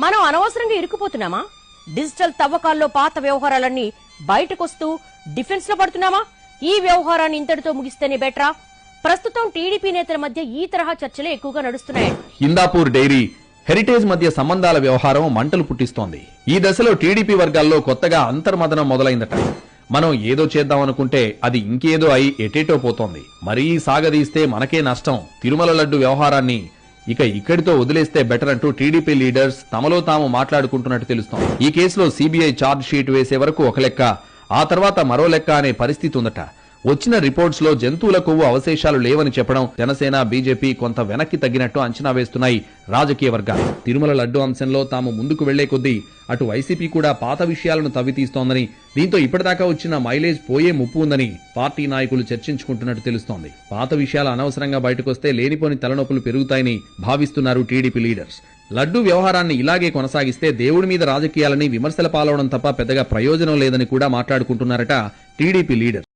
మనం అనవసరంగా ఇరుక్కుపోతున్నామా? డిజిటల్ తవ్వకాల్లో పాత వ్యవహారాలన్నీ బయటకొస్తూ డిఫెన్స్ లో పడుతున్నామా? ఈ వ్యవహారాన్ని ఇంతటితో ముగిస్తేనే బెటరా? ప్రస్తుతం టీడీపీ నేతల మధ్య ఈ తరహా చర్చలే ఎక్కువగా నడుస్తున్నాయి. హిందాపూర్ డైరీ హెరిటేజ్ మధ్య సంబంధాల వ్యవహారం మంటలు పుట్టిస్తోంది. ఈ దశలో టీడీపీ వర్గాల్లో కొత్తగా అంతర్మదనం మొదలైందట. మనం ఏదో చేద్దామనుకుంటే అది ఇంకేదో అయి ఎటేటో పోతోంది. మరీ సాగదీస్తే మనకే నష్టం. తిరుమల లడ్డు వ్యవహారాన్ని ఇక ఇక్కడితో వదిలేస్తే బెటర్ అంటూ టీడీపీ లీడర్స్ తమలో తాము మాట్లాడుకుంటున్నట్టు తెలుస్తోంది. ఈ కేసులో సీబీఐ ఛార్జ్ షీట్ వేసే వరకు ఒక లెక్క, ఆ తర్వాత మరో లెక్క అనే పరిస్థితి ఉందట. వచ్చిన రిపోర్ట్స్ లో జంతువుల కొవ్వు అవశేషాలు లేవని చెప్పడం జనసేన, బీజేపీ కొంత వెనక్కి తగ్గినట్టు అంచనా వేస్తున్నాయి రాజకీయ వర్గాలు. తిరుమల లడ్డు అంశంలో తాము ముందుకు వెళ్లే కొద్దీ అటు వైసీపీ కూడా పాత విషయాలను తవ్వితీస్తోందని, దీంతో ఇప్పటిదాకా వచ్చిన మైలేజ్ పోయే ముప్పు ఉందని పార్టీ నాయకులు చర్చించుకుంటున్నట్టు తెలుస్తోంది. పాత విషయాలు అనవసరంగా బయటకొస్తే లేనిపోని తలనొప్పులు పెరుగుతాయని భావిస్తున్నారు టీడీపీ లీడర్స్. లడ్డు వ్యవహారాన్ని ఇలాగే కొనసాగిస్తే దేవుడి మీద రాజకీయాలని విమర్శల పాలవడం తప్ప పెద్దగా ప్రయోజనం లేదని కూడా మాట్లాడుకుంటున్నారట టీడీపీ లీడర్స్.